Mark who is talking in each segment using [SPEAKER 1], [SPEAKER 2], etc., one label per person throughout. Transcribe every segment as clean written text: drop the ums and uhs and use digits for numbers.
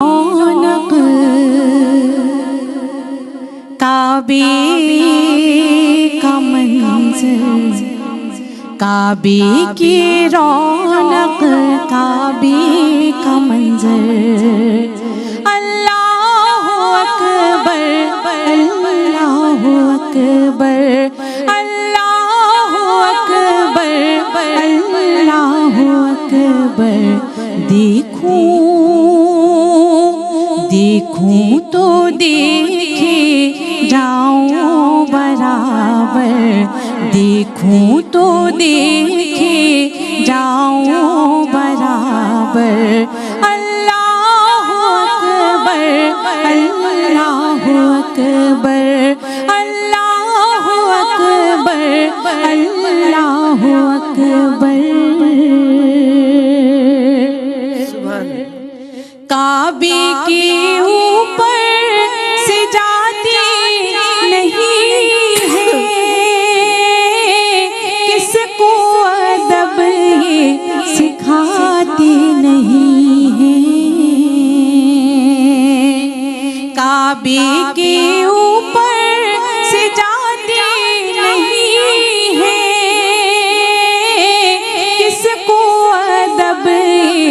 [SPEAKER 1] رونق کعبے کا منظر، کعبے کی رونق کعبے کا منظر، اللہ اکبر اللہ اکبر اللہ اکبر اللہ اکبر، دیکھوں تو دیکھے جاؤں برابر، دیکھوں تو دیکھے جاؤں برابر، اللہ اکبر اللہ اکبر اللہ اکبر اللہ اکبر۔ کعبے کے اوپر سے جاتی نہیں ہے، کس کو ادب یہ سکھاتی نہیں ہے، کعبے کے اوپر سے جاتی نہیں ہے، کس کو ادب یہ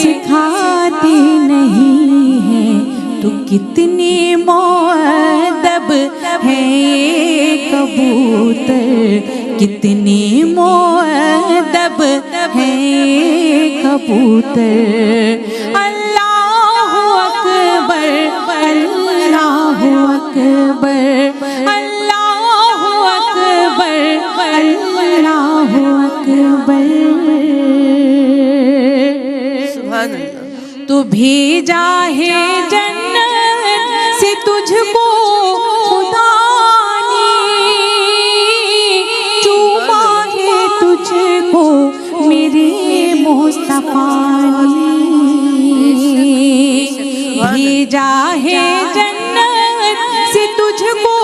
[SPEAKER 1] سکھاتی نہیں ہے، تو کتنے مؤدب ہے یہ کبوتر، کتنے مؤدب ہے یہ کبوتر، اللہ اکبر اللہ اکبر اللہ اکبر اللہ اکبر۔ تو بھیجا ہے جنت سے تجھ کو خدا نے، چوما ہے تجھ کو میرے مصطفیٰ نے، بھیجا ہے جنت سے تجھ کو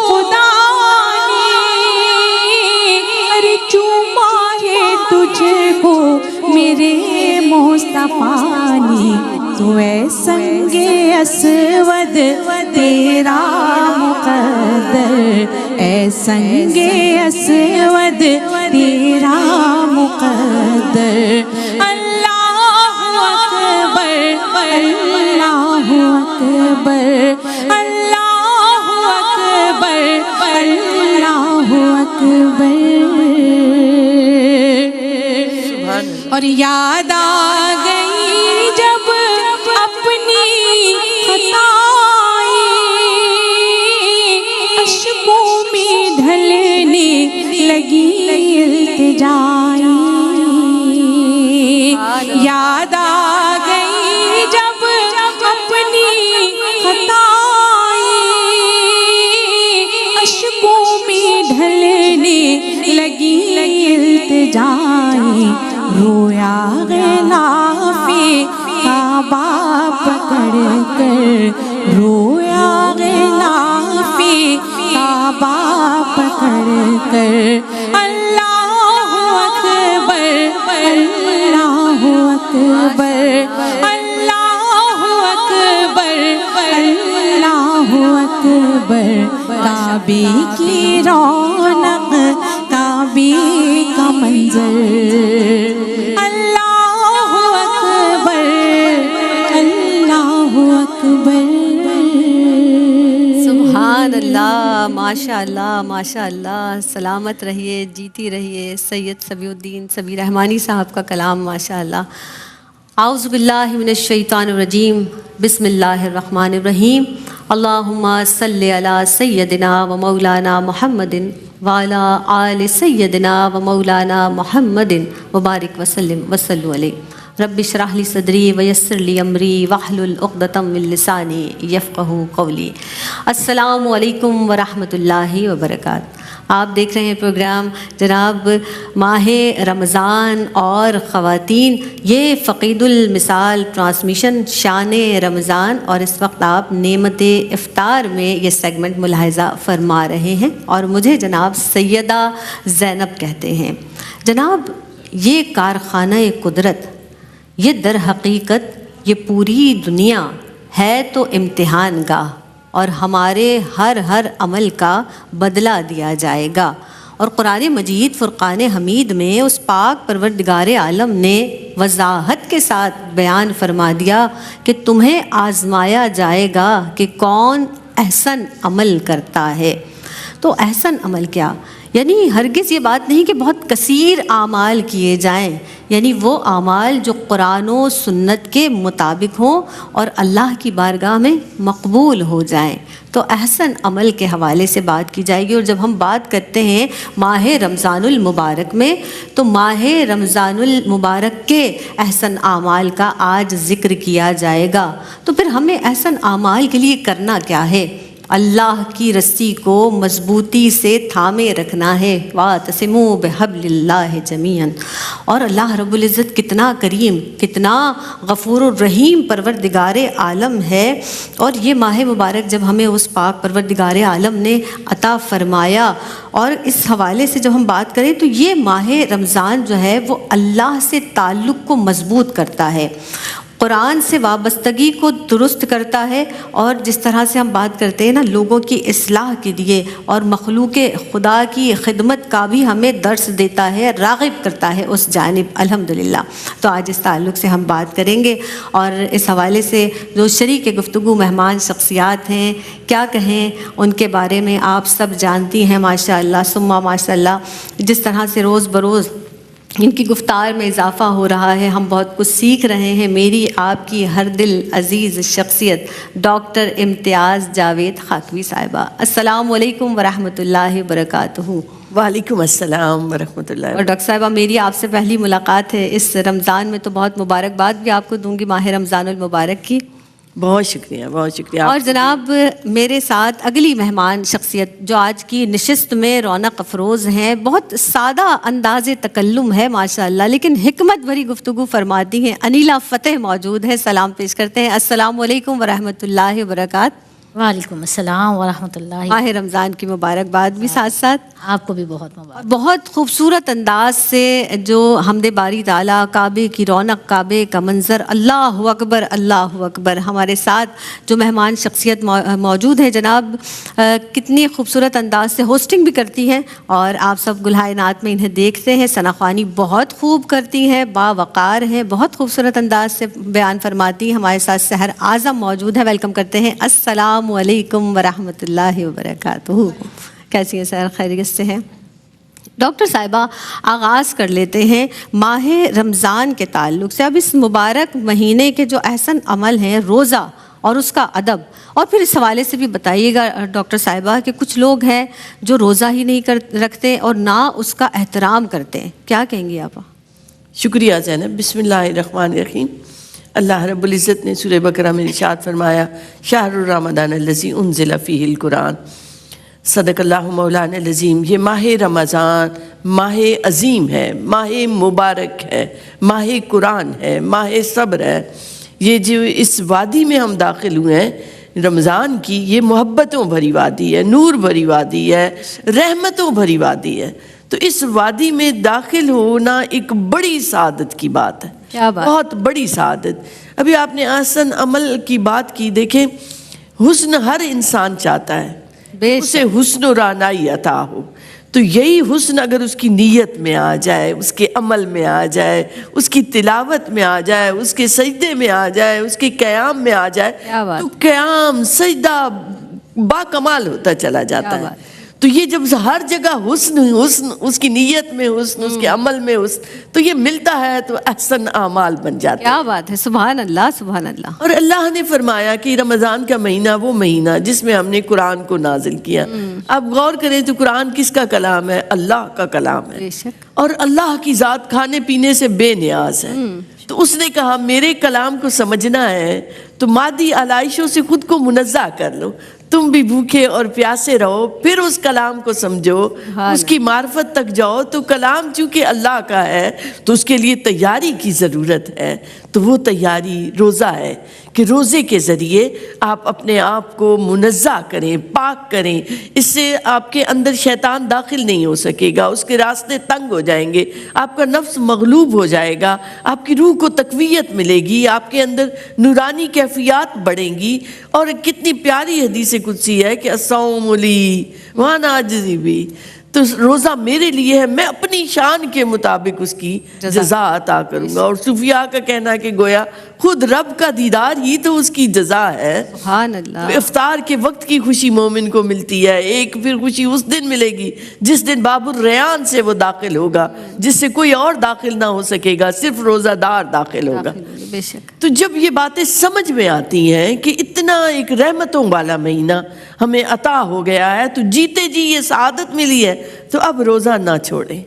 [SPEAKER 1] خدا نے، ارے چوما ہے تجھ کو میرے مصطفیٰ نے، تو اے سنگ اسود تیرا مقدر، اے سنگ اسود تیرا مقدر، اللہ اکبر اللہ اکبر اللہ اکبر اللہ اکبر۔ اور یاد آ گئی جب اپنی خطائیں، اشکوں میں ڈھلنے لگی التجائیں، یاد آ گئی جب اپنی خطائیں، اشکوں میں ڈھلنے لگی التجائیں، رویا غلافِ کعبہ پکڑ کر، رویا غلافِ کعبہ پکڑ کر، اللہ اکبر اللہ اکبر اللہ اکبر اللہ اکبر، کعبے کی رونق کعبے کا منظر، اللہ اکبر اللہ اکبر۔
[SPEAKER 2] سبحان اللہ، ماشاء اللہ ماشاء اللہ، سلامت رہیے، جیتی رہیے۔ سید سبیع الدین سبیع رحمانی صاحب کا کلام ماشاء اللہ۔ اعوذ باللہ من الشیطان الرجیم، بسم اللہ الرحمن الرحیم، اللہم صلی علی سیدنا و مولانا محمد وعلی آل سیدنا و مولانا محمد وبارک وسلم وصلوا علیہ۔ رب اشرح لی صدری ویسر لی امری واحلل عقدۃ من لسانی یفقہوا قولی۔ السلام علیکم ورحمۃ اللہ وبرکاتہ۔ آپ دیکھ رہے ہیں پروگرام جناب ماہ رمضان اور خواتین، یہ فقید المثال ٹرانسمیشن شان رمضان، اور اس وقت آپ نعمت افطار میں یہ سیگمنٹ ملاحظہ فرما رہے ہیں، اور مجھے جناب سیدہ زینب کہتے ہیں۔ جناب یہ کارخانہ قدرت، یہ در حقیقت یہ پوری دنیا ہے تو امتحان گاہ، اور ہمارے ہر عمل کا بدلہ دیا جائے گا۔ اور قرآن مجید فرقان حمید میں اس پاک پروردگار عالم نے وضاحت کے ساتھ بیان فرما دیا کہ تمہیں آزمایا جائے گا کہ کون احسن عمل کرتا ہے۔ تو احسن عمل کیا؟ یعنی ہرگز یہ بات نہیں کہ بہت کثیر اعمال کیے جائیں، یعنی وہ اعمال جو قرآن و سنت کے مطابق ہوں اور اللہ کی بارگاہ میں مقبول ہو جائیں۔ تو احسن عمل کے حوالے سے بات کی جائے گی۔ اور جب ہم بات کرتے ہیں ماہ رمضان المبارک میں، تو ماہ رمضان المبارک کے احسن اعمال کا آج ذکر کیا جائے گا۔ تو پھر ہمیں احسن اعمال کے لیے کرنا کیا ہے؟ اللہ کی رسی کو مضبوطی سے تھامے رکھنا ہے۔ وَاعْتَصِمُوا بِحَبْلِ اللَّهِ جَمِيعًا۔ اور اللہ رب العزت کتنا کریم، کتنا غفور الرحیم پروردگار عالم ہے، اور یہ ماہ مبارک جب ہمیں اس پاک پروردگار عالم نے عطا فرمایا، اور اس حوالے سے جب ہم بات کریں تو یہ ماہ رمضان جو ہے وہ اللہ سے تعلق کو مضبوط کرتا ہے، قرآن سے وابستگی کو درست کرتا ہے، اور جس طرح سے ہم بات کرتے ہیں نا لوگوں کی اصلاح کے لیے اور مخلوق خدا کی خدمت کا بھی ہمیں درس دیتا ہے، راغب کرتا ہے اس جانب، الحمدللہ۔ تو آج اس تعلق سے ہم بات کریں گے، اور اس حوالے سے جو شریک گفتگو مہمان شخصیات ہیں، کیا کہیں ان کے بارے میں آپ سب جانتی ہیں ماشاء اللہ ثم ماشاء اللہ، جس طرح سے روز بروز ان کی گفتار میں اضافہ ہو رہا ہے، ہم بہت کچھ سیکھ رہے ہیں۔ میری آپ کی ہر دل عزیز شخصیت ڈاکٹر امتیاز جاوید خاکوی صاحبہ، السلام علیکم ورحمۃ اللہ وبرکاتہ۔
[SPEAKER 3] وعلیکم السلام ورحمۃ اللہ۔
[SPEAKER 2] اور ڈاکٹر صاحبہ میری آپ سے پہلی ملاقات ہے اس رمضان میں، تو بہت مبارکباد بھی آپ کو دوں گی ماہ رمضان المبارک کی۔
[SPEAKER 3] بہت شکریہ، بہت شکریہ۔
[SPEAKER 2] اور جناب میرے ساتھ اگلی مہمان شخصیت جو آج کی نشست میں رونق افروز ہیں، بہت سادہ انداز تکلم ہے ماشاء اللہ، لیکن حکمت بھری گفتگو فرماتی ہیں، انیلا فتح موجود ہے، سلام پیش کرتے ہیں۔ السلام علیکم ورحمۃ اللہ وبرکاتہ۔
[SPEAKER 4] وعلیکم السلام ورحمۃ اللہ۔
[SPEAKER 2] ماہ رمضان کی مبارکباد بھی ساتھ ساتھ۔
[SPEAKER 4] آپ کو بھی بہت مبارک۔
[SPEAKER 2] بہت خوبصورت انداز سے جو حمد باری تعالیٰ، کعبے کی رونق، کعبے کا منظر، اللہ اکبر اللہ اکبر۔ ہمارے ساتھ جو مہمان شخصیت موجود ہے جناب، کتنی خوبصورت انداز سے ہوسٹنگ بھی کرتی ہیں، اور آپ سب گلہائے نعت میں انہیں دیکھتے ہیں، ثنا خوانی بہت خوب کرتی ہیں، باوقار ہیں، بہت خوبصورت انداز سے بیان فرماتی ہیں۔ ہمارے ساتھ سحر اعظم موجود ہے، ویلکم کرتے ہیں۔ السلام علیکم ورحمۃ اللہ وبرکاتہ۔ کیسی ہیں سر؟ خیریت سے ہیں؟ ڈاکٹر صاحبہ آغاز کر لیتے ہیں ماہ رمضان کے تعلق سے۔ اب اس مبارک مہینے کے جو احسن عمل ہیں، روزہ اور اس کا ادب، اور پھر اس حوالے سے بھی بتائیے گا ڈاکٹر صاحبہ کہ کچھ لوگ ہیں جو روزہ ہی نہیں رکھتے اور نہ اس کا احترام کرتے ہیں، کیا کہیں گی آپ؟
[SPEAKER 3] شکریہ زینب۔ بسم اللہ الرحمن الرحیم۔ اللہ رب العزت نے سورہ بقرہ میں ارشاد فرمایا، شہر رمضان الذی انزل فیہ القرآن، صدق اللہ مولانا العظیم۔ یہ ماہ رمضان ماہ عظیم ہے، ماہ مبارک ہے، ماہ قرآن ہے، ماہ صبر ہے۔ یہ جو اس وادی میں ہم داخل ہوئے ہیں رمضان کی، یہ محبتوں بھری وادی ہے، نور بھری وادی ہے، رحمتوں بھری وادی ہے۔ تو اس وادی میں داخل ہونا ایک بڑی سعادت کی بات ہے،
[SPEAKER 2] کیا بات؟
[SPEAKER 3] بہت بڑی سعادت۔ ابھی آپ نے احسن عمل کی بات کی، دیکھیں حسن ہر انسان چاہتا ہے اسے حسن و رعنائی عطا ہو، تو یہی حسن اگر اس کی نیت میں آ جائے، اس کے عمل میں آ جائے، اس کی تلاوت میں آ جائے، اس کے سجدے میں آ جائے، اس کے قیام میں آ جائے، تو قیام سجدہ با کمال ہوتا چلا جاتا ہے۔ تو یہ جب ہر جگہ حسن اس کی نیت میں حسن، اس کے عمل میں حسن، تو یہ ملتا ہے تو احسن اعمال بن جاتا ہے۔
[SPEAKER 2] کیا بات ہے، سبحان اللہ سبحان اللہ۔
[SPEAKER 3] اور اللہ نے فرمایا کہ رمضان کا مہینہ وہ مہینہ جس میں ہم نے قرآن کو نازل کیا۔ اب غور کریں تو قرآن کس کا کلام ہے؟ اللہ کا کلام ہے، اور اللہ کی ذات کھانے پینے سے بے نیاز ہے۔ تو اس نے کہا میرے کلام کو سمجھنا ہے تو مادی علائشوں سے خود کو منزہ کر لو، تم بھی بھوکے اور پیاسے رہو، پھر اس کلام کو سمجھو، اس کی معرفت تک جاؤ۔ تو کلام چونکہ اللہ کا ہے تو اس کے لیے تیاری کی ضرورت ہے، تو وہ تیاری روزہ ہے کہ روزے کے ذریعے آپ اپنے آپ کو منزہ کریں، پاک کریں، اس سے آپ کے اندر شیطان داخل نہیں ہو سکے گا، اس کے راستے تنگ ہو جائیں گے، آپ کا نفس مغلوب ہو جائے گا، آپ کی روح کو تقویت ملے گی، آپ کے اندر نورانی کیفیات بڑھیں گی. اور کتنی پیاری حدیث قدسی ہے کہ الصوم لی وانا اجزی بی، تو روزہ میرے لیے ہے، میں اپنی شان کے مطابق اس کی جزا عطا کروں گا. اور صوفیاء کا کہنا ہے کہ گویا خود رب کا دیدار ہی تو اس کی جزا ہے.
[SPEAKER 2] سبحان اللہ.
[SPEAKER 3] افطار کے وقت کی خوشی مومن کو ملتی ہے، ایک پھر خوشی اس دن ملے گی جس دن باب الریان سے وہ داخل ہوگا، جس سے کوئی اور داخل نہ ہو سکے گا، صرف روزہ دار داخل ہوگا.
[SPEAKER 2] بے شک.
[SPEAKER 3] تو جب یہ باتیں سمجھ میں آتی ہیں کہ اتنا ایک رحمتوں والا مہینہ ہمیں عطا ہو گیا ہے، تو جیتے جی یہ سعادت ملی ہے، تو اب روزہ نہ چھوڑیں،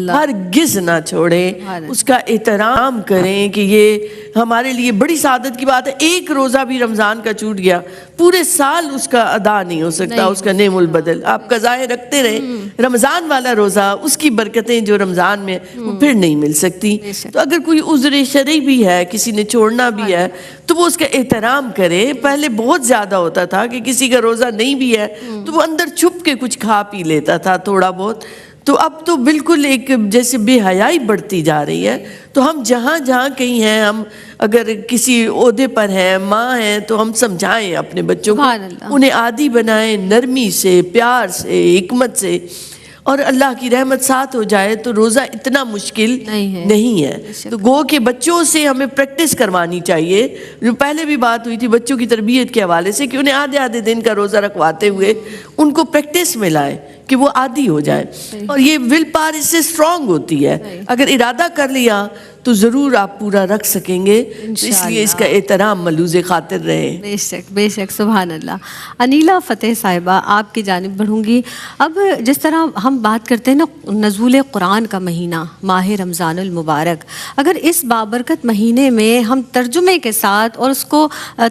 [SPEAKER 3] ہرگز نہ چھوڑیں، اس کا احترام کریں کہ یہ ہمارے لیے بڑی سعادت کی بات ہے. ایک روزہ بھی رمضان کا چھوٹ گیا، پورے سال اس کا ادا نہیں ہو سکتا، اس کا نعم البدل. آپ قضائے رکھتے رہیں، رمضان والا روزہ اس کی برکتیں جو رمضان میں وہ پھر نہیں مل سکتی. تو اگر کوئی عذر شرعی بھی ہے، کسی نے چھوڑنا بھی ہے، تو وہ اس کا احترام کرے. پہلے بہت زیادہ ہوتا تھا کہ کسی کا روزہ نہیں بھی ہے تو وہ اندر چھپ کے کچھ کھا پی لیتا تھا تھوڑا بہت. تو اب تو بالکل ایک جیسے بے حیائی بڑھتی جا رہی ہے. تو ہم جہاں جہاں کہیں ہیں، ہم اگر کسی عہدے پر ہیں، ماں ہیں، تو ہم سمجھائیں اپنے بچوں کو، انہیں عادی بنائیں، نرمی سے، پیار سے، حکمت سے. اور اللہ کی رحمت ساتھ ہو جائے تو روزہ اتنا مشکل نہیں ہے. تو گو کہ بچوں سے ہمیں پریکٹس کروانی چاہیے. جو پہلے بھی بات ہوئی تھی بچوں کی تربیت کے حوالے سے کہ انہیں آدھے آدھے دن کا روزہ رکھواتے ہوئے ان کو پریکٹس میں لائیں کہ وہ عادی ہو جائے. اور یہ ول پاور اس سے اسٹرانگ ہوتی ہے. اگر ارادہ کر لیا تو ضرور آپ پورا رکھ سکیں گے. اس لیے اس کا احترام ملوز خاطر رہے.
[SPEAKER 2] بے شک بے شک. سبحان اللہ. انیلا فتح صاحبہ آپ کی جانب بڑھوں گی. اب جس طرح ہم بات کرتے ہیں نا نزول قرآن کا مہینہ ماہ رمضان المبارک، اگر اس بابرکت مہینے میں ہم ترجمے کے ساتھ اور اس کو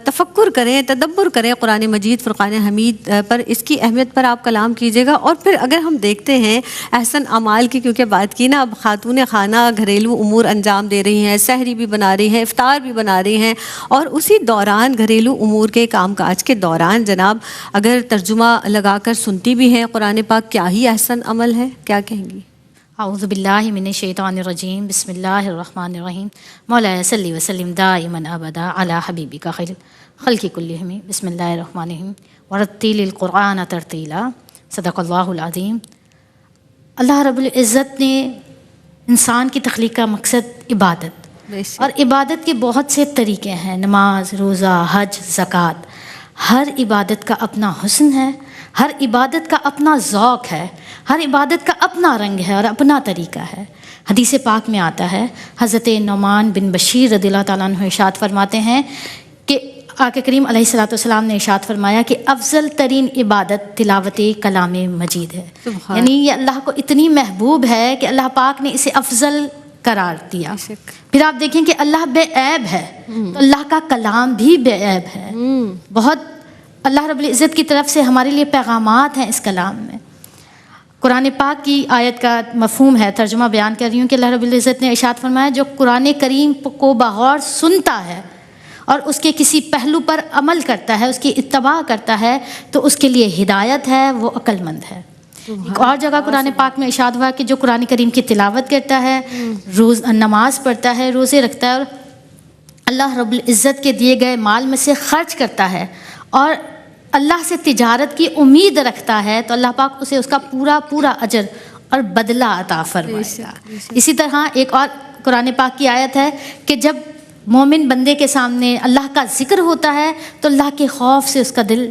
[SPEAKER 2] تفکر کریں، تدبر کریں قرآن مجید فرقان حمید پر، اس کی اہمیت پر آپ کلام کیجیے گا. اور پھر اگر ہم دیکھتے ہیں احسن اعمال کی، کیونکہ بات کی نا، اب خاتون خانہ گھریلو امور انجام دے رہی ہیں، سحری بھی بنا رہی ہیں، افطار بھی بنا رہی ہیں، اور اسی دوران گھریلو امور کے کام کاج کے دوران جناب اگر ترجمہ لگا کر سنتی بھی ہیں قرآن پاک، کیا ہی احسن عمل ہے. کیا کہیں گی؟
[SPEAKER 4] اعوذ باللہ من الشیطان الرجیم. بسم اللہ الرحمن الرحیم. مولانا صلی وسلم دائما ابدا علی حبیبک خیر خلق کلہم. بسم اللہ الرحمن الرحیم. ورتل القرآن ترتیلا. صدق اللہ العظیم. اللہ رب العزت نے انسان کی تخلیق کا مقصد عبادت، اور عبادت کے بہت سے طریقے ہیں، نماز، روزہ، حج، زکوٰۃ. ہر عبادت کا اپنا حسن ہے، ہر عبادت کا اپنا ذوق ہے، ہر عبادت کا اپنا رنگ ہے اور اپنا طریقہ ہے. حدیث پاک میں آتا ہے، حضرت نعمان بن بشیر رضی اللہ تعالیٰ عنہ ارشاد فرماتے ہیں کہ آقا کریم علیہ الصلوۃ والسلام نے ارشاد فرمایا کہ افضل ترین عبادت تلاوت کلام مجید ہے. یعنی یہ اللہ کو اتنی محبوب ہے کہ اللہ پاک نے اسے افضل قرار دیا. پھر آپ دیکھیں کہ اللہ بے عیب ہے، تو اللہ کا کلام بھی بے عیب ہے. بہت اللہ رب العزت کی طرف سے ہمارے لیے پیغامات ہیں اس کلام میں. قرآن پاک کی آیت کا مفہوم ہے، ترجمہ بیان کر رہی ہوں کہ اللہ رب العزت نے ارشاد فرمایا جو قرآن کریم کو بغور سنتا ہے اور اس کے کسی پہلو پر عمل کرتا ہے، اس کی اتباع کرتا ہے، تو اس کے لیے ہدایت ہے، وہ عقل مند ہے. ایک اور جگہ قرآن پاک میں ارشاد ہوا کہ جو قرآن کریم کی تلاوت کرتا ہے، نماز پڑھتا ہے، روزے رکھتا ہے، اور اللہ رب العزت کے دیے گئے مال میں سے خرچ کرتا ہے اور اللہ سے تجارت کی امید رکھتا ہے، تو اللہ پاک اسے اس کا پورا پورا اجر اور بدلہ عطا فرمائے گا. اسی طرح ایک اور قرآن پاک کی آیت ہے کہ جب مومن بندے کے سامنے اللہ کا ذکر ہوتا ہے تو اللہ کے خوف سے اس کا دل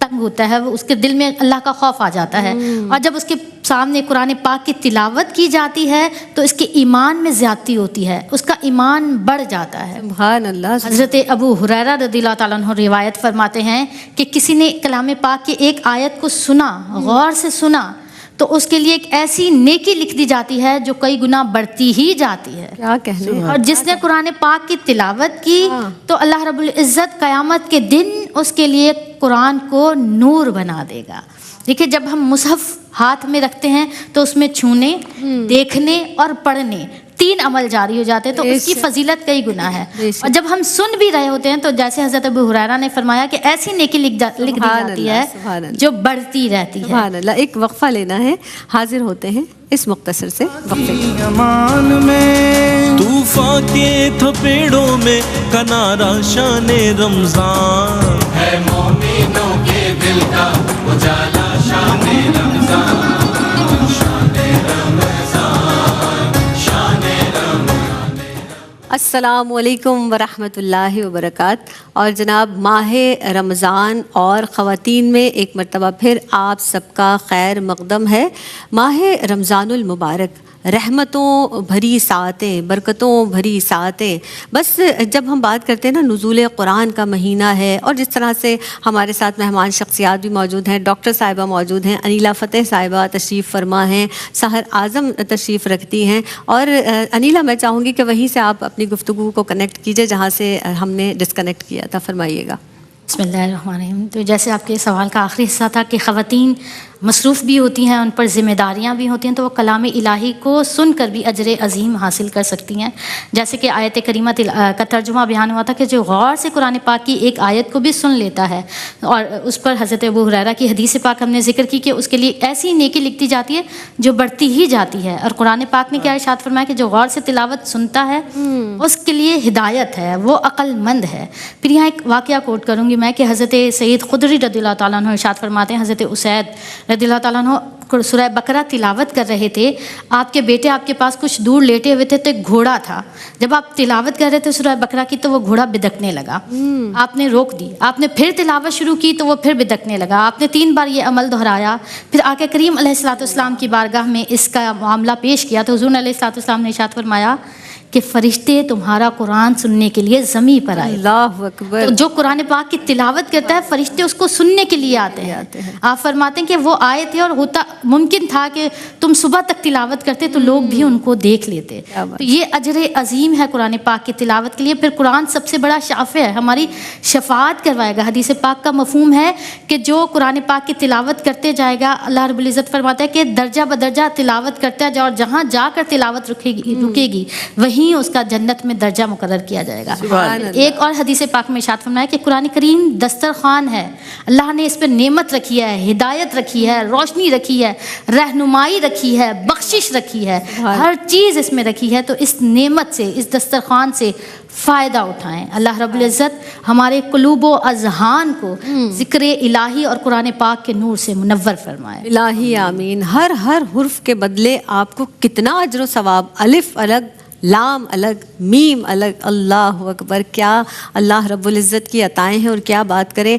[SPEAKER 4] تنگ ہوتا ہے، وہ اس کے دل میں اللہ کا خوف آ جاتا ہے. اور جب اس کے سامنے قرآن پاک کی تلاوت کی جاتی ہے تو اس کے ایمان میں زیادتی ہوتی ہے، اس کا ایمان بڑھ جاتا ہے.
[SPEAKER 2] سبحان اللہ.
[SPEAKER 4] حضرت ابو ہریرہ رضی اللہ تعالیٰ عنہ روایت فرماتے ہیں کہ کسی نے کلام پاک کی ایک آیت کو سنا، غور سے سنا، تو اس کے لیے ایک ایسی نیکی لکھ دی جاتی ہے جو کئی گنا بڑھتی ہی جاتی ہے.
[SPEAKER 2] کیا کہنے.
[SPEAKER 4] اور جس نے قرآن پاک کی تلاوت کی تو اللہ رب العزت قیامت کے دن اس کے لیے قرآن کو نور بنا دے گا. دیکھیں جب ہم مصحف ہاتھ میں رکھتے ہیں تو اس میں چھونے، دیکھنے اور پڑھنے 3 عمل جاری ہو جاتے ہیں، تو اس کی فضیلت کئی گنا ہے. اور جب ہم سن بھی رہے ہوتے ہیں تو جیسے حضرت ابو ہریرہ نے فرمایا کہ ایسی نیکی لکھ دی جاتی ہے جو بڑھتی رہتی ہے.
[SPEAKER 2] سبحان اللہ. ایک وقفہ لینا ہے، حاضر ہوتے ہیں اس مختصر سے وقفے کے.
[SPEAKER 5] امان میں طوفان کے تھپیڑوں میں کنارا شان رمضان ہے، مومنوں کے دل کا اجالا شان رمضان.
[SPEAKER 2] السلام علیکم ورحمۃ اللہ وبرکاتہ. اور جناب ماہ رمضان اور خواتین میں ایک مرتبہ پھر آپ سب کا خیر مقدم ہے. ماہ رمضان المبارک، رحمتوں بھری ساعتیں، برکتوں بھری ساعتیں. بس جب ہم بات کرتے ہیں نا نزول قرآن کا مہینہ ہے، اور جس طرح سے ہمارے ساتھ مہمان شخصیات بھی موجود ہیں، ڈاکٹر صاحبہ موجود ہیں، انیلا فتح صاحبہ تشریف فرما ہیں، سحر اعظم تشریف رکھتی ہیں. اور انیلا میں چاہوں گی کہ وہیں سے آپ اپنی گفتگو کو کنیکٹ کیجئے جہاں سے ہم نے ڈسکنیکٹ کیا تھا. فرمائیے گا.
[SPEAKER 4] بسم اللہ الرحمن الرحیم. تو جیسے آپ کے سوال کا آخری حصہ تھا کہ خواتین مصروف بھی ہوتی ہیں، ان پر ذمہ داریاں بھی ہوتی ہیں، تو وہ کلام الہی کو سن کر بھی اجر عظیم حاصل کر سکتی ہیں. جیسے کہ آیت کریمہ کا ترجمہ بیان ہوا تھا کہ جو غور سے قرآن پاک کی ایک آیت کو بھی سن لیتا ہے، اور اس پر حضرت ابو ہریرہ کی حدیث پاک ہم نے ذکر کی کہ اس کے لیے ایسی نیکی لکھتی جاتی ہے جو بڑھتی ہی جاتی ہے. اور قرآن پاک نے کیا ارشاد فرمایا کہ جو غور سے تلاوت سنتا ہے اس کے لیے ہدایت ہے، وہ عقل مند ہے. پھر یہاں ایک واقعہ کوٹ کروں گی میں کہ حضرت سید خدری رضی اللہ تعالیٰ عنہ ارشاد فرماتے ہیں، حضرت اسید رضی اللہ تعالیٰ عنہ سورہ بقرہ تلاوت کر رہے تھے، آپ کے بیٹے آپ کے پاس کچھ دور لیٹے ہوئے تھے، تو ایک گھوڑا تھا. جب آپ تلاوت کر رہے تھے سورہ بقرہ کی تو وہ گھوڑا بدکنے لگا. آپ نے روک دی، آپ نے پھر تلاوت شروع کی تو وہ پھر بدکنے لگا. آپ نے 3 بار یہ عمل دہرایا. پھر آقا کریم علیہ الصلوۃ والسلام کی بارگاہ میں اس کا معاملہ پیش کیا تو حضور علیہ الصلوۃ والسلام نے ارشاد فرمایا کہ فرشتے تمہارا قرآن سننے کے لیے زمین پر آئے.
[SPEAKER 2] اللہ اکبر.
[SPEAKER 4] تو جو قرآن پاک کی تلاوت کرتا ہے فرشتے اس کو سننے کے لیے آتے ہیں. آپ فرماتے ہیں کہ وہ آئے تھے اور ہوتا ممکن تھا کہ تم صبح تک تلاوت کرتے تو لوگ بھی ان کو دیکھ لیتے. تو یہ اجر عظیم ہے قرآن پاک کی تلاوت کے لیے. پھر قرآن سب سے بڑا شافع ہے، ہماری شفاعت کروائے گا. حدیث پاک کا مفہوم ہے کہ جو قرآن پاک کی تلاوت کرتے جائے گا، اللہ رب العزت فرماتا ہے کہ درجہ بدرجہ تلاوت کرتا جائے، اور جہاں جا کر تلاوت رکے گی وہیں اس کا جنت میں درجہ مقرر کیا جائے گا. ایک اور حدیث پاک میں ارشاد فرمایا کہ قرآن کریم دسترخوان ہے، اللہ نے اس پہ نعمت رکھی ہے، ہدایت رکھی ہے، روشنی رکھی ہے، رہنمائی رکھی ہے، بخشش رکھی ہے، ہر چیز اس میں رکھی ہے. تو اس نعمت سے، اس دسترخوان سے فائدہ اٹھائیں. اللہ رب العزت ہمارے قلوب و اذہان کو ذکر الہی اور قرآن پاک کے نور سے منور فرمائے.
[SPEAKER 2] الہی آمین. ہر حرف کے بدلے آپ کو کتنا اجر و ثواب. الف الگ، لام الگ، میم الگ. اللہ اکبر. کیا اللہ رب العزت کی عطائیں ہیں، اور کیا بات کریں.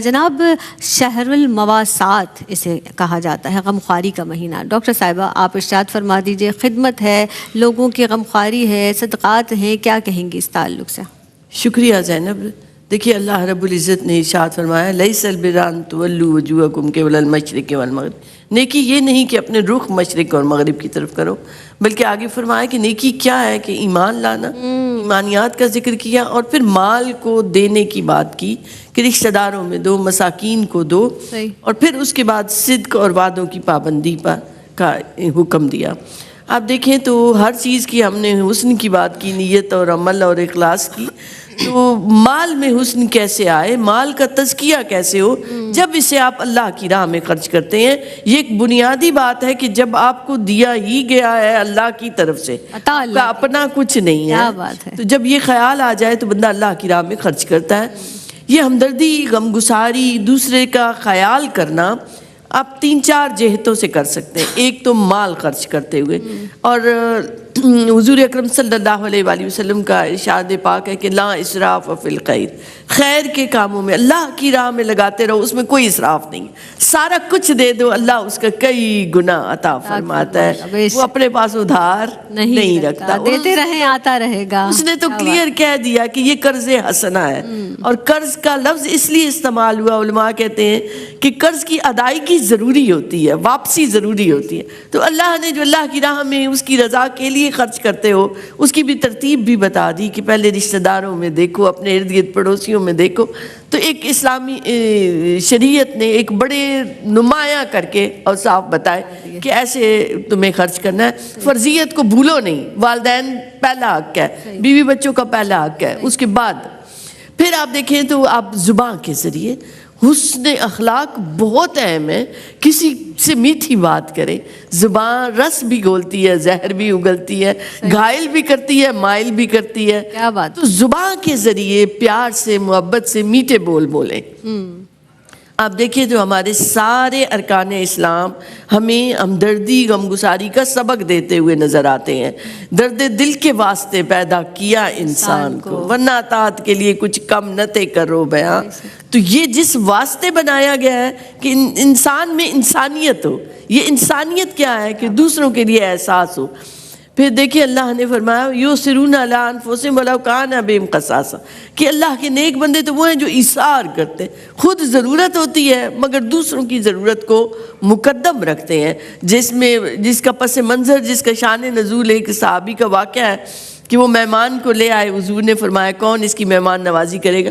[SPEAKER 2] جناب شہر المواسات اسے کہا جاتا ہے، غمخواری کا مہینہ. ڈاکٹر صاحبہ آپ ارشاد فرما دیجئے، خدمت ہے، لوگوں کی غمخواری ہے، صدقات ہیں، کیا کہیں گی اس تعلق سے؟
[SPEAKER 3] شکریہ زینب. دیکھیے اللہ رب العزت نے ارشاد فرمایا لیس البر ان تولوا وجوہکم قبل المشرق والمغرب. نیکی یہ نہیں کہ اپنے رخ مشرق اور مغرب کی طرف کرو، بلکہ آگے فرمایا کہ نیکی کیا ہے کہ ایمان لانا، ایمانیات کا ذکر کیا، اور پھر مال کو دینے کی بات کی کہ رشتہ داروں میں دو، مساکین کو دو، اور پھر اس کے بعد صدق اور وعدوں کی پابندی پر کا حکم دیا. آپ دیکھیں تو ہر چیز کی ہم نے حسن کی بات کی، نیت اور عمل اور اخلاص کی. تو مال میں حسن کیسے آئے، مال کا تزکیہ کیسے ہو؟ جب اسے آپ اللہ کی راہ میں خرچ کرتے ہیں. یہ ایک بنیادی بات ہے کہ جب آپ کو دیا ہی گیا ہے اللہ کی طرف سے، آپ کا اپنا کچھ نہیں ہے، تو جب یہ خیال آ جائے تو بندہ اللہ کی راہ میں خرچ کرتا ہے. یہ ہمدردی، غمگساری، دوسرے کا خیال کرنا آپ 3-4 جہتوں سے کر سکتے ہیں. ایک تو مال خرچ کرتے ہوئے، اور حضور اکرم صلی اللہ علیہ وآلہ وسلم کا ارشاد پاک ہے کہ لا اسراف فی الخیر. خیر کے کاموں میں اللہ کی راہ میں لگاتے رہو، اس میں کوئی اسراف نہیں. سارا کچھ دے دو، اللہ اس کا کئی گنا عطا فرماتا ہے. وہ اپنے پاس ادھار نہیں رکھتا،
[SPEAKER 2] دیتے رہیں آتا رہے گا.
[SPEAKER 3] اس نے تو کلیئر کہہ دیا کہ یہ قرض حسنہ ہے. اور قرض کا لفظ اس لیے استعمال ہوا، علماء کہتے ہیں کہ قرض کی ادائیگی ضروری ہوتی ہے، واپسی ضروری ہوتی ہے. تو اللہ نے جو اللہ کی راہ میں اس کی رضا کے لیے لیے خرچ کرتے ہو اس کی بھی ترتیب بھی بتا دی کہ پہلے رشتہ داروں میں دیکھو، اپنے ارد گرد پڑوسیوں میں دیکھو. تو ایک اسلامی شریعت نے ایک بڑے نمایاں کر کے اوصاف بتائے کہ ایسے تمہیں خرچ کرنا ہے. فرضیت کو بھولو نہیں، والدین پہلا حق ہے، بیوی بچوں کا پہلا حق ہے. اس کے بعد پھر آپ دیکھیں تو آپ زبان کے ذریعے حسن اخلاق بہت اہم ہے. کسی سے میٹھی بات کریں. زبان رس بھی گھولتی ہے، زہر بھی اگلتی ہے، گھائل بھی کرتی ہے، مائل بھی کرتی ہے.
[SPEAKER 2] کیا بات.
[SPEAKER 3] تو زبان کے ذریعے پیار سے، محبت سے میٹھے بول بولیں. آپ دیکھیں جو ہمارے سارے ارکان اسلام ہمیں ہمدردی، غمگساری کا سبق دیتے ہوئے نظر آتے ہیں. درد دل کے واسطے پیدا کیا انسان کو، ورنہ اطاعت کے لیے کچھ کم نہ تے کرو بیاں. تو یہ جس واسطے بنایا گیا ہے کہ انسان میں انسانیت ہو. یہ انسانیت کیا ہے کہ دوسروں کے لیے احساس ہو. پھر دیکھیے اللہ نے فرمایا یُؤْثِرُونَ عَلَىٰ أَنفُسِهِمْ وَلَوْ كَانَ بِهِمْ خَصَاصَةٌ، کہ اللہ کے نیک بندے تو وہ ہیں جو ایثار کرتے ہیں. خود ضرورت ہوتی ہے مگر دوسروں کی ضرورت کو مقدم رکھتے ہیں. جس کا پس منظر، جس کا شان نزول ایک صحابی کا واقعہ ہے کہ وہ مہمان کو لے آئے. حضور نے فرمایا کون اس کی مہمان نوازی کرے گا؟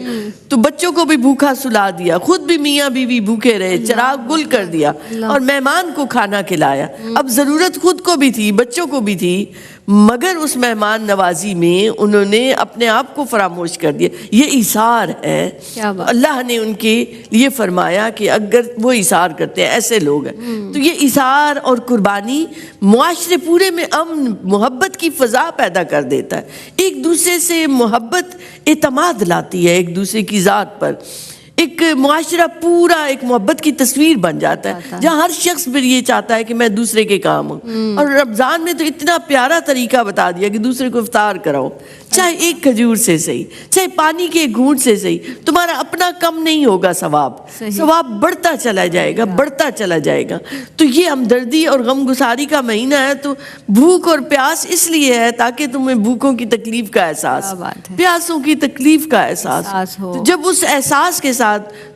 [SPEAKER 3] تو بچوں کو بھی بھوکا سلا دیا، خود بھی میاں بیوی بھوکے رہے، چراغ گل کر دیا اور مہمان کو کھانا کھلایا. اب ضرورت خود کو بھی تھی، بچوں کو بھی تھی، مگر اس مہمان نوازی میں انہوں نے اپنے آپ کو فراموش کر دیا. یہ ایثار ہے. اللہ نے ان کے لیے فرمایا کہ اگر وہ ایثار کرتے ہیں، ایسے لوگ ہیں. تو یہ ایثار اور قربانی معاشرے پورے میں امن محبت کی فضا پیدا کر دیتا ہے. ایک دوسرے سے محبت اعتماد لاتی ہے ایک دوسرے کی ذات پر. ایک معاشرہ پورا ایک محبت کی تصویر بن جاتا ہے جہاں ہر شخص پھر یہ چاہتا ہے کہ میں دوسرے کے کام ہوں. اور رمضان میں تو اتنا پیارا طریقہ بتا دیا کہ دوسرے کو افطار کراؤ، چاہے ایک کھجور سے صحیح، چاہے پانی کے گھونٹ سے صحیح. تمہارا اپنا کم نہیں ہوگا، ثواب بڑھتا چلا جائے گا، بڑھتا چلا جائے گا. تو یہ ہمدردی اور غم گساری کا مہینہ ہے. تو بھوک اور پیاس اس لیے ہے تاکہ تمہیں بھوکوں کی تکلیف کا احساس، پیاسوں کی تکلیف کا احساس ہو. جب اس احساس کے ساتھ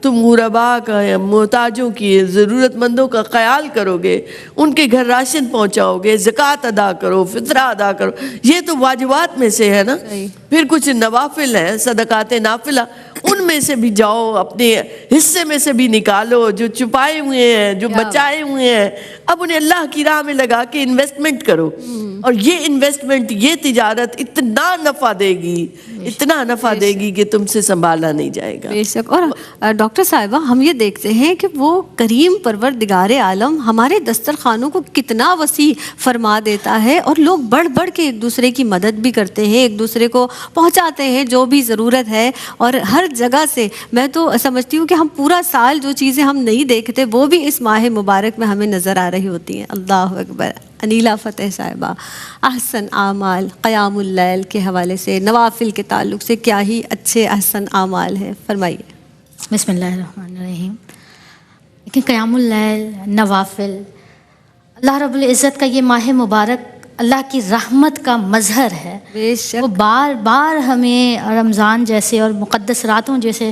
[SPEAKER 3] تم غربا کا، محتاجوں کی، ضرورت مندوں کا خیال کرو گے، ان کے گھر راشن پہنچاؤ گے، زکوٰۃ ادا کرو، فطرہ ادا کرو. یہ تو واجبات میں سے ہے نا. پھر کچھ نوافل ہیں، صدقات نافلہ، ان میں سے بھی جاؤ، اپنے حصے میں سے بھی نکالو جو چھپائے ہوئے ہیں، جو بچائے ہوئے ہیں. اب انہیں اللہ کی راہ میں لگا کے انویسٹمنٹ کرو. اور یہ انویسٹمنٹ، یہ تجارت اتنا نفع دے گی، اتنا نفع دے گی کہ تم سے سنبھالا نہیں جائے گا.
[SPEAKER 2] بے شک. اور ڈاکٹر صاحبہ ہم یہ دیکھتے ہیں کہ وہ کریم پروردگار عالم ہمارے دسترخوانوں کو کتنا وسیع فرما دیتا ہے، اور لوگ بڑھ بڑھ کے ایک دوسرے کی مدد بھی کرتے ہیں، ایک دوسرے کو پہنچاتے ہیں جو بھی ضرورت ہے. اور ہر جگہ سے میں تو سمجھتی ہوں کہ ہم پورا سال جو چیزیں ہم نہیں دیکھتے وہ بھی اس ماہ مبارک میں ہمیں نظر آ رہی ہوتی ہیں. اللہ اکبر. انیلا فتح صاحبہ، احسن اعمال قیام اللیل کے حوالے سے، نوافل کے تعلق سے کیا ہی اچھے احسن اعمال ہیں، فرمائیے.
[SPEAKER 4] بسم اللہ الرحمن الرحیم. لیکن قیام اللیل، نوافل، اللہ رب العزت کا یہ ماہ مبارک اللہ کی رحمت کا مظہر ہے.
[SPEAKER 2] بے شک.
[SPEAKER 4] وہ بار بار ہمیں رمضان جیسے اور مقدس راتوں جیسے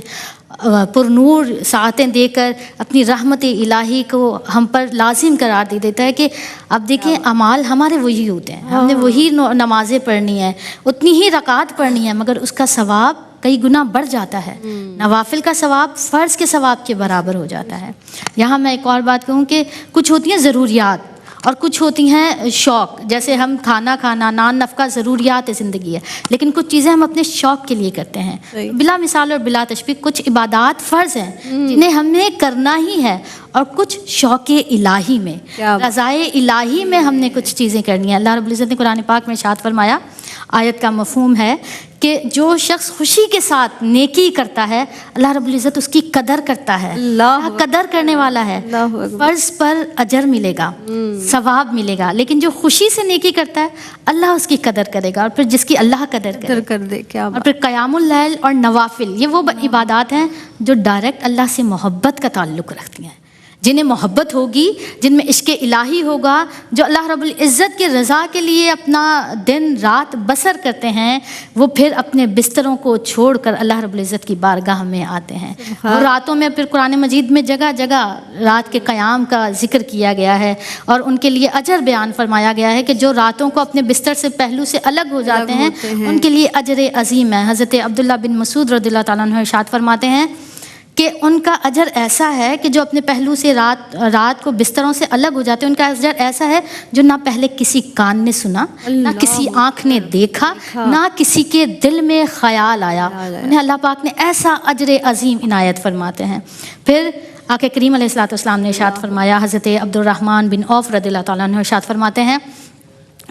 [SPEAKER 4] پرنور ساعتیں دے کر اپنی رحمت الہی کو ہم پر لازم قرار دے دیتا ہے کہ اب دیکھیں اعمال ہمارے وہی ہوتے ہیں، ہم نے وہی نمازیں پڑھنی ہیں، اتنی ہی رکعات پڑھنی ہے، مگر اس کا ثواب کئی گنا بڑھ جاتا ہے. نوافل کا ثواب فرض کے ثواب کے برابر ہو جاتا ہے. یہاں میں ایک اور بات کہوں کہ کچھ ہوتی ہیں ضروریات اور کچھ ہوتی ہیں شوق. جیسے ہم کھانا نان نفقہ ضروریات زندگی ہے، لیکن کچھ چیزیں ہم اپنے شوق کے لیے کرتے ہیں. بلا مثال اور بلا تشبیہ کچھ عبادات فرض ہیں جنہیں ہمیں کرنا ہی ہے، اور کچھ شوق الہی میں، رضائے الہی میں ہم نے کچھ چیزیں کرنی ہیں. اللہ رب العزت نے قرآن پاک میں ارشاد فرمایا، آیت کا مفہوم ہے کہ جو شخص خوشی کے ساتھ نیکی کرتا ہے اللہ رب العزت اس کی قدر کرتا ہے. اللہ قدر کرنے والا ہے. فرض پر اجر ملے گا، ثواب ملے گا، لیکن جو خوشی سے نیکی کرتا ہے اللہ اس کی قدر کرے گا، اور پھر جس کی اللہ قدر کر دے. اور پھر قیام اللیل اور نوافل، یہ وہ عبادات ہیں جو ڈائریکٹ اللہ سے محبت کا تعلق رکھتی ہیں. جنہیں محبت ہوگی، جن میں عشق الہی ہوگا، جو اللہ رب العزت کی رضا کے لیے اپنا دن رات بسر کرتے ہیں، وہ پھر اپنے بستروں کو چھوڑ کر اللہ رب العزت کی بارگاہ میں آتے ہیں. اور راتوں میں پھر قرآن مجید میں جگہ جگہ رات کے قیام کا ذکر کیا گیا ہے، اور ان کے لیے اجر بیان فرمایا گیا ہے کہ جو راتوں کو اپنے بستر سے پہلو سے الگ ہو جاتے ہیں ان کے لیے اجر عظیم ہے. حضرت عبداللہ بن مسعود رضی اللہ تعالیٰ عنہ ارشاد فرماتے ہیں کہ ان کا اجر ایسا ہے کہ جو اپنے پہلو سے رات کو بستروں سے الگ ہو جاتے ہیں، ان کا اجر ایسا ہے جو نہ پہلے کسی کان نے سنا، نہ کسی آنکھ نے دیکھا، نہ کسی کے دل میں خیال آیا. انہیں اللہ پاک نے ایسا اجر عظیم عنایت فرماتے ہیں. پھر آقا کریم علیہ الصلوۃ والسلام نے ارشاد فرمایا، حضرت عبد الرحمن بن عوف رضی اللہ تعالیٰ عنہ ارشاد فرماتے ہیں،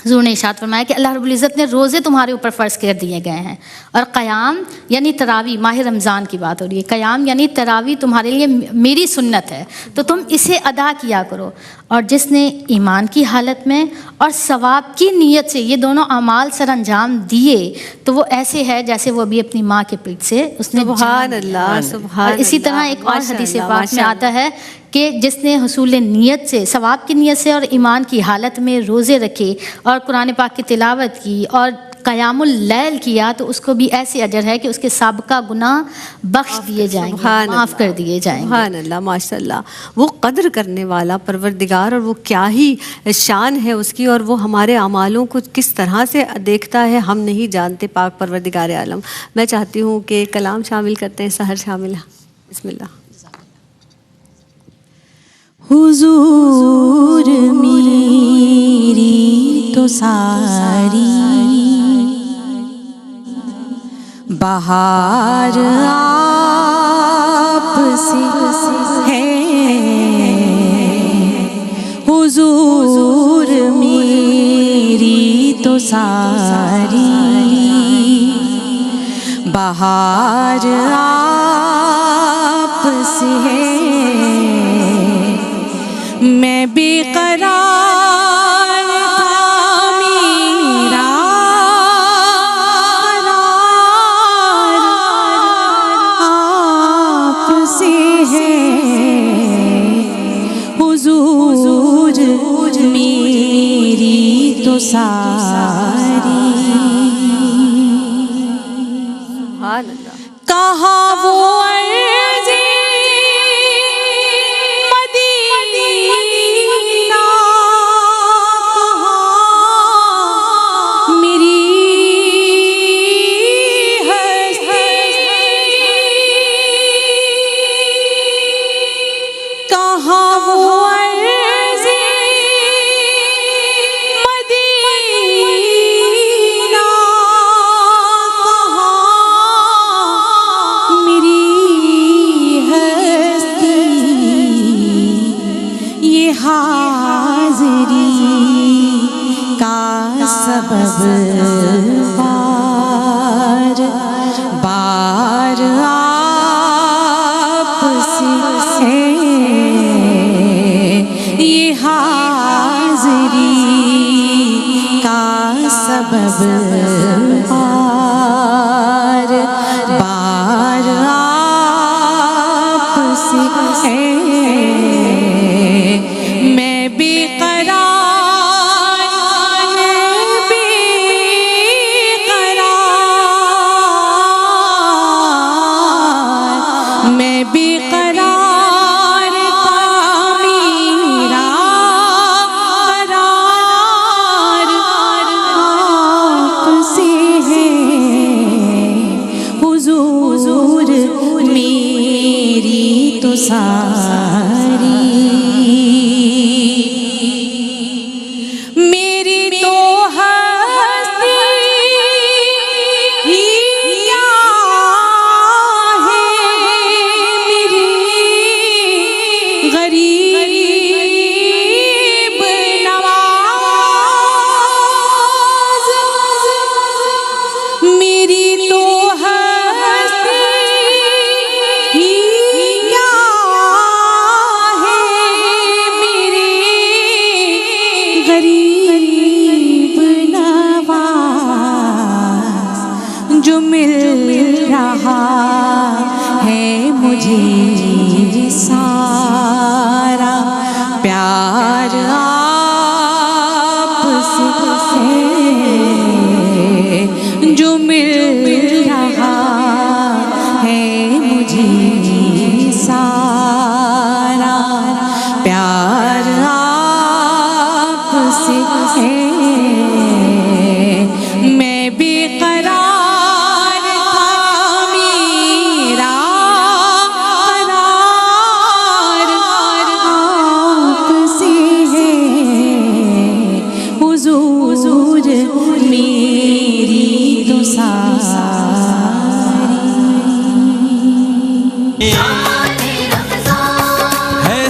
[SPEAKER 4] حضور نے ارشاد فرمایا کہ اللہ رب العزت نے روزے تمہارے اوپر فرض کر دیے گئے ہیں، اور قیام یعنی تراویح، ماہ رمضان کی بات ہو رہی ہے، قیام یعنی تراویح تمہارے لیے میری سنت ہے تو تم اسے ادا کیا کرو. اور جس نے ایمان کی حالت میں اور ثواب کی نیت سے یہ دونوں اعمال سر انجام دیے تو وہ ایسے ہے جیسے وہ ابھی اپنی ماں کے پیٹ سے اس نے
[SPEAKER 2] سبحان اللہ، سبحان
[SPEAKER 4] اور اسی طرح ایک اور حدیث پاک میں آتا ہے کہ جس نے حصول نیت سے، ثواب کی نیت سے اور ایمان کی حالت میں روزے رکھے اور قرآن پاک کی تلاوت کی اور قیام اللیل کیا تو اس کو بھی ایسے اجر ہے کہ اس کے سابقہ گناہ بخش دیے جائیں گے، معاف کر دیے جائیں گے.
[SPEAKER 2] سبحان اللہ، ماشاء اللہ. وہ قدر کرنے والا پروردگار، اور وہ کیا ہی شان ہے اس کی، اور وہ ہمارے اعمالوں کو کس طرح سے دیکھتا ہے ہم نہیں جانتے. پاک پروردگار عالم. میں چاہتی ہوں کہ کلام شامل کرتے ہیں، سحر شامل. بسم اللہ.
[SPEAKER 1] حضور میری تو ساری بہار آپ سے ہے، حضور میری تو ساری بہار آپ سے ہے. میں بے قرار تھا، میرا قرار آپ سے ہے، حضور میری تو ساری.
[SPEAKER 2] سبحان اللہ.
[SPEAKER 1] کہاں وہ سبب بار بار آپ سے ہے، یہ حاضری کا سبب بار بار آپ سے ہے. میں بے ساری میری تو ہستی ہی کیا ہے، میری غریب نواز، میری تو ہستی ہی غریب نواز جو مل رہا ہے مجھے سارا.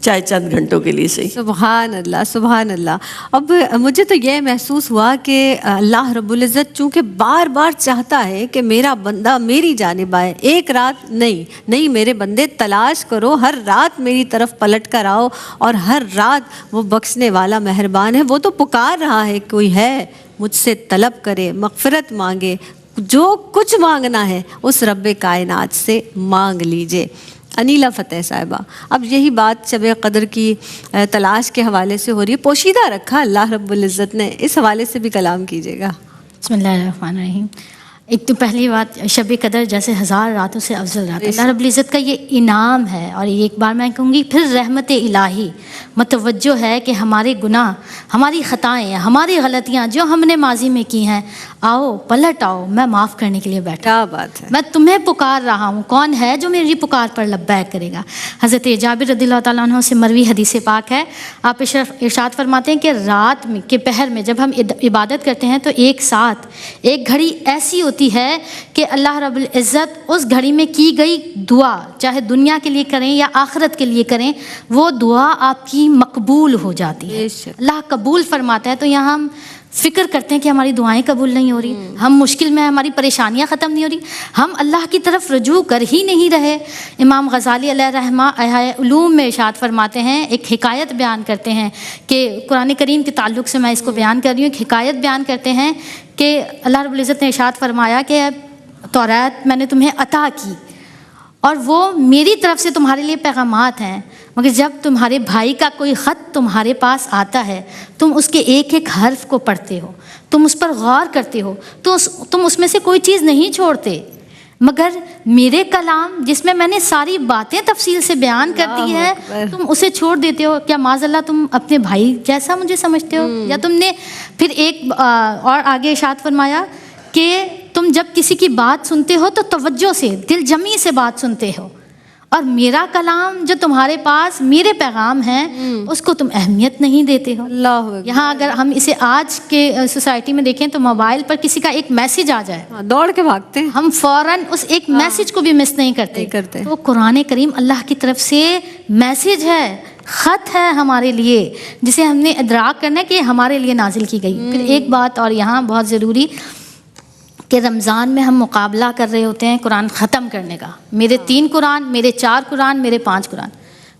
[SPEAKER 3] چاہے چند گھنٹوں کے لیے صحیح.
[SPEAKER 2] سبحان اللہ سبحان اللہ. اب مجھے تو یہ محسوس ہوا کہ اللہ رب العزت چونکہ بار بار چاہتا ہے کہ میرا بندہ میری جانب آئے. ایک رات نہیں میرے بندے تلاش کرو, ہر رات میری طرف پلٹ کر آؤ, اور ہر رات وہ بخشنے والا مہربان ہے. وہ تو پکار رہا ہے کوئی ہے مجھ سے طلب کرے, مغفرت مانگے, جو کچھ مانگنا ہے اس رب کائنات سے مانگ لیجئے. انیلا فتح صاحبہ, اب یہی بات شب قدر کی تلاش کے حوالے سے ہو رہی ہے, پوشیدہ رکھا اللہ رب العزت نے, اس حوالے سے بھی کلام کیجیے گا.
[SPEAKER 4] بسم اللہ الرحمن الرحیم. ایک تو پہلی بات, شب قدر جیسے 1000 راتوں سے افضل رات, اللہ رب العزت کا یہ انعام ہے. اور ایک بار میں کہوں گی پھر رحمت الہی متوجہ ہے کہ ہمارے گناہ, ہماری خطائیں, ہماری غلطیاں جو ہم نے ماضی میں کی ہیں, آؤ پلٹ آؤ, میں معاف کرنے کے لیے بیٹھا.
[SPEAKER 2] کیا بات ہے,
[SPEAKER 4] میں تمہیں پکار رہا ہوں, کون ہے جو میری پکار پر لبیک کرے گا. حضرت جابر رضی اللہ تعالیٰ عنہ سے مروی حدیث پاک ہے, آپ ارشاد فرماتے ہیں کہ رات میں کے پہر میں جب ہم عبادت کرتے ہیں تو ایک ساتھ ایک گھڑی ایسی ہوتی ہے کہ اللہ رب العزت اس گھڑی میں کی گئی دعا, چاہے دنیا کے لیے کریں یا آخرت کے لیے کریں, وہ دعا آپ کی مقبول ہو جاتی ہے. اللہ قبول فرماتا ہے. تو یہاں ہم فکر کرتے ہیں کہ ہماری دعائیں قبول نہیں ہو رہی, ہم مشکل میں, ہماری پریشانیاں ختم نہیں ہو رہی, ہم اللہ کی طرف رجوع کر ہی نہیں رہے. امام غزالی علیہ رحمہ احیاء علوم میں ارشاد فرماتے ہیں, ایک حکایت بیان کرتے ہیں کہ قرآن کریم کے تعلق سے میں اس کو بیان کر رہی ہوں. ایک حکایت بیان کرتے ہیں کہ اللہ رب العزت نے ارشاد فرمایا کہ توریت میں نے تمہیں عطا کی اور وہ میری طرف سے تمہارے لیے پیغامات ہیں, مگر جب تمہارے بھائی کا کوئی خط تمہارے پاس آتا ہے تم اس کے ایک ایک حرف کو پڑھتے ہو, تم اس پر غور کرتے ہو, تو تم اس میں سے کوئی چیز نہیں چھوڑتے. مگر میرے کلام جس میں نے ساری باتیں تفصیل سے بیان کر دی ہے, تم اسے چھوڑ دیتے ہو. کیا معاذ اللہ تم اپنے بھائی جیسا مجھے سمجھتے ہو, یا تم نے پھر ایک اور آگے ارشاد فرمایا کہ تم جب کسی کی بات سنتے ہو تو توجہ سے, دل جمی سے بات سنتے ہو, اور میرا کلام جو تمہارے پاس میرے پیغام ہیں اس کو تم اہمیت نہیں دیتے ہو.
[SPEAKER 2] اللہ.
[SPEAKER 4] یہاں اگر ہم اسے آج کے سوسائٹی میں دیکھیں تو موبائل پر کسی کا ایک میسج آ جائے,
[SPEAKER 2] دوڑ کے بھاگتے ہیں,
[SPEAKER 4] ہم فوراً اس ایک میسج کو بھی مس نہیں کرتے. تو قرآن کریم اللہ کی طرف سے میسج ہے, خط ہے ہمارے لیے, جسے ہم نے ادراک کرنا ہے کہ ہمارے لیے نازل کی گئی. پھر ایک بات اور یہاں بہت ضروری کہ رمضان میں ہم مقابلہ کر رہے ہوتے ہیں قرآن ختم کرنے کا. میرے 3 قرآن, میرے 4 قرآن, میرے 5 قرآن.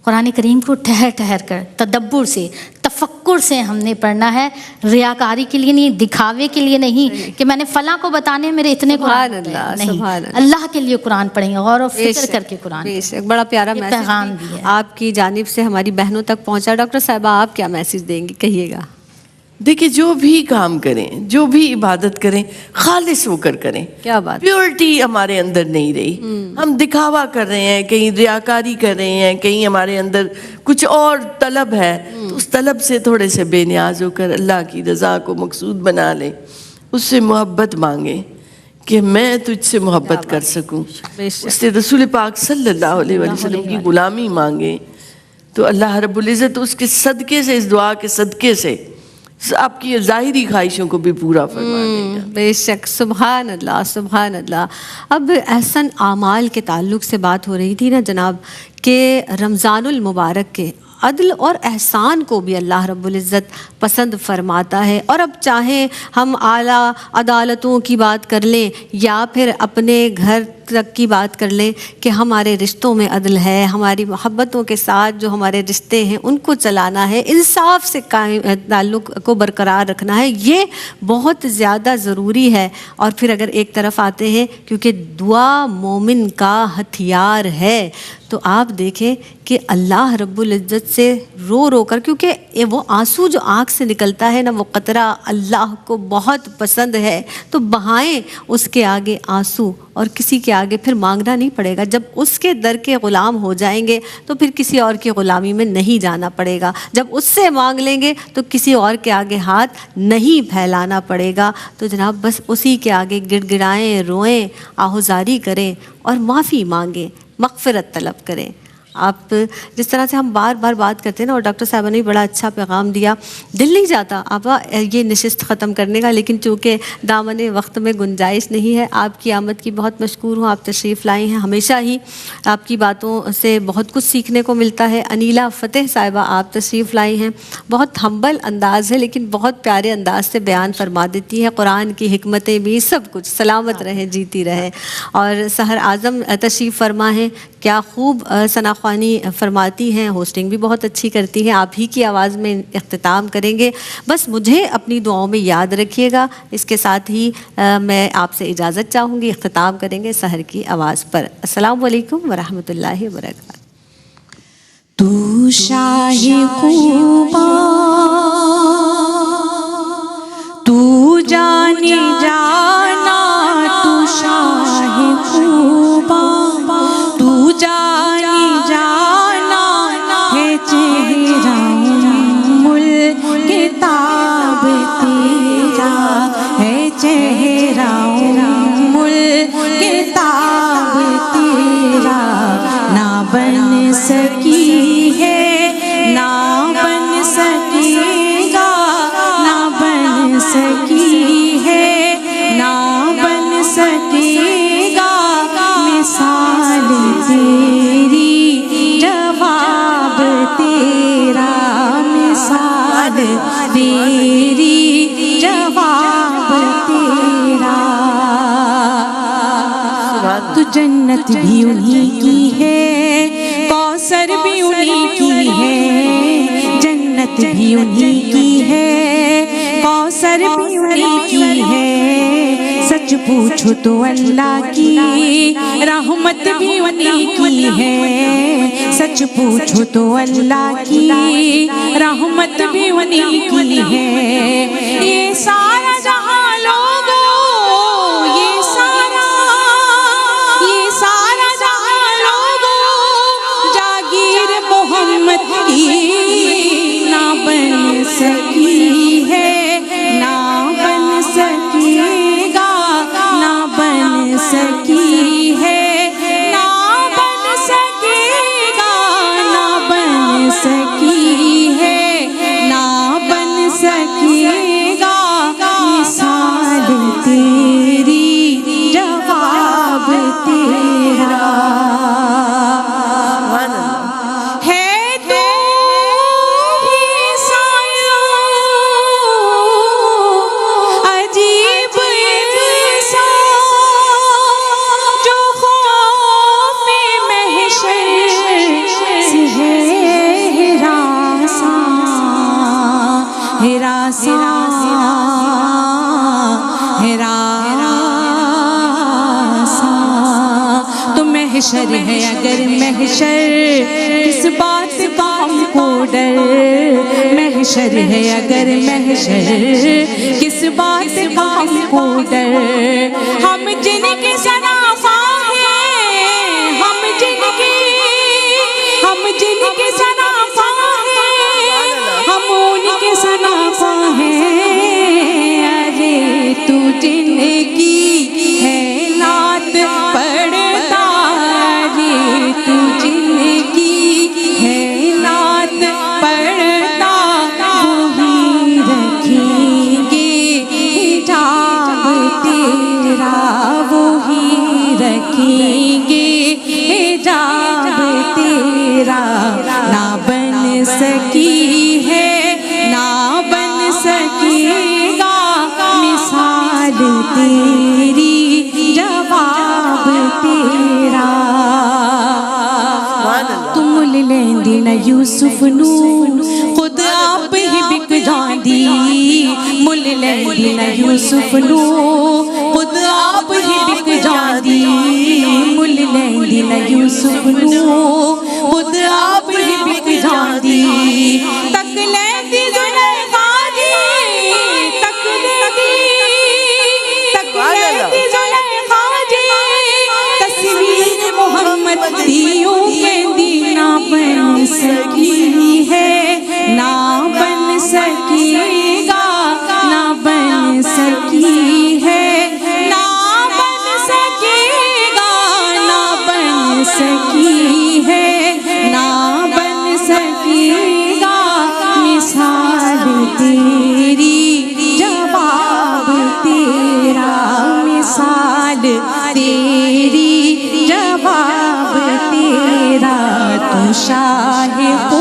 [SPEAKER 4] قرآن کریم کو ٹھہر کر تدبر سے, تفکر سے ہم نے پڑھنا ہے, ریاکاری کے لیے نہیں, دکھاوے کے لیے نہیں کہ میں نے فلاں کو بتانے میرے اتنے قرآن نہیں, اللہ کے لیے قرآن پڑھیں گے, غور و فکر کر کے قرآن.
[SPEAKER 2] ایک بڑا پیارا
[SPEAKER 4] پیغام بھی ہے
[SPEAKER 2] آپ کی جانب سے ہماری بہنوں تک پہنچا. ڈاکٹر صاحبہ آپ کیا میسج دیں گی, کہیے گا.
[SPEAKER 3] دیکھیں, جو بھی کام کریں, جو بھی عبادت کریں, خالص ہو کر کریں.
[SPEAKER 2] کیا بات,
[SPEAKER 3] پیورٹی ہمارے اندر نہیں رہی, ہم دکھاوا کر رہے ہیں, کہیں ریاکاری کر رہے ہیں, کہیں ہمارے اندر کچھ اور طلب ہے, تو اس طلب سے تھوڑے سے بے نیاز ہو کر اللہ کی رضا کو مقصود بنا لیں, اس سے محبت مانگیں کہ میں تجھ سے محبت کر سکوں, اس سے رسول پاک صلی اللہ علیہ وسلم کی غلامی مانگیں, تو اللہ رب العزت اس کے صدقے سے, اس دعا کے صدقے سے آپ کی ظاہری خواہشوں کو بھی پورا فرما دے گا.
[SPEAKER 2] بے شک, سبحان اللہ سبحان اللہ. اب احسن اعمال کے تعلق سے بات ہو رہی تھی نا جناب, کہ رمضان المبارک کے عدل اور احسان کو بھی اللہ رب العزت پسند فرماتا ہے. اور اب چاہے ہم اعلیٰ عدالتوں کی بات کر لیں یا پھر اپنے گھر تک کی بات کر لیں کہ ہمارے رشتوں میں عدل ہے, ہماری محبتوں کے ساتھ جو ہمارے رشتے ہیں ان کو چلانا ہے, انصاف سے تعلق کو برقرار رکھنا ہے, یہ بہت زیادہ ضروری ہے. اور پھر اگر ایک طرف آتے ہیں, کیونکہ دعا مومن کا ہتھیار ہے, تو آپ دیکھیں کہ اللہ رب العزت سے رو رو کر, کیونکہ وہ آنسو جو آنکھ سے نکلتا ہے نا, وہ قطرہ اللہ کو بہت پسند ہے, تو بہائیں اس کے آگے آنسو, اور کسی کے آگے پھر مانگنا نہیں پڑے گا. جب اس کے در کے غلام ہو جائیں گے تو پھر کسی اور کی غلامی میں نہیں جانا پڑے گا. جب اس سے مانگ لیں گے تو کسی اور کے آگے ہاتھ نہیں پھیلانا پڑے گا. تو جناب بس اسی کے آگے گڑ گڑائیں, روئیں, آہوزاری کریں اور معافی مانگیں, مغفرت طلب کریں. آپ جس طرح سے ہم بار بار بات کرتے ہیں نا، اور ڈاکٹر صاحبہ نے بھی بڑا اچھا پیغام دیا. دل نہیں چاہتا آپا یہ نشست ختم کرنے کا، لیکن چونکہ دامن وقت میں گنجائش نہیں ہے. آپ کی آمد کی بہت مشکور ہوں. آپ تشریف لائے ہیں، ہمیشہ ہی آپ کی باتوں سے بہت کچھ سیکھنے کو ملتا ہے. انیلا فتح صاحبہ آپ تشریف لائی ہیں، بہت ہمبل انداز ہے لیکن بہت پیارے انداز سے بیان فرما دیتی ہے. قرآن کی حکمتیں بھی سب کچھ. سلامت رہیں، جیتی رہیں. اور سحر اعظم تشریف فرما ہیں، کیا خوب ثنا خوانی فرماتی ہیں، ہوسٹنگ بھی بہت اچھی کرتی ہیں. آپ ہی کی آواز میں اختتام کریں گے. بس مجھے اپنی دعاؤں میں یاد رکھیے گا. اس کے ساتھ ہی میں آپ سے اجازت چاہوں گی. اختتام کریں گے سحر کی آواز پر. السلام علیکم ورحمۃ اللہ وبرکاتہ.
[SPEAKER 1] تو شاہ خوبا تو جانی جانا، تو شاہ خوبا تو جانی جانا ہے. چہرہ ملک کتاب تیرا ہے، چہرہ ملک کتاب تیرا. نہ بن سکی ہے، نہ بن سکے گا، نہ بن سکی ہے، نہ بن سکے گا. مثال تیری، جواب تیرا، مثال تیری، جواب تیرا. تو جنت بھی انہی کی ہے، کوثر بھی انہی کی ہے. جنت بھی انہی کی ہے، کوثر بھی انہی کی ہے. سچ پوچھو تو اللہ کی رحمت بھی انہی کی ہے. سچ پوچھو تو اللہ کی رحمت بھی انہی کی ہے. یہ سارا جہاں لوگوں، یہ سارا جہاں لوگوں جاگیر محمد کی نہ بن سکی ہے، نہ بن سکے گا، نہ بن سکی ہے، نہ بن سکے گا، نہ بن سکی ہے، نہ بن سکے گا. مثال تیری، جواب تیرا ہے. تو بھی سایہ عجیب ایسا جو خوف محشر سے ہے ہراساں، ہراساں، تو محشر ہے اگر محشر، کس بات کا ہم کو ڈر. محشر ہے اگر محشر، کس بات کا ہم کو ڈر. ہم جن کے سنافاں ہیں، ہم جن کے سنافاں ہیں، ہم ان کے سنافاں ہیں. ارے تو جن کی ہے نعت پڑھتا، ارے تو جن کی ہے نعت پڑھتا، وہی رکھیں گے حجاب تیرا، وہی رکھیں گے حجاب تیرا. نہ بن سکی ہے، نہ بن سکے گا. مثال تیری، جواب تیرا. تم لیندی نہ یوسف نو، خود آپ ہی بک جاندی. مل لیندی نہ یوسف نو، خود آپ ہی بک جاندی. مل لیندی نہ یوسف نو، خود آپ ہی بک جاندی. تک لیندی زلیخا دی، تک لیندی زلیخا دی. تصویر محمد دیوں کے دینا بن سکی ہے، نہ بن سکے گا، نہ بن سکی ہے، نہ بن سکے گا، نہ بن سکی ہے، تیری جواب تیرا تو شاہ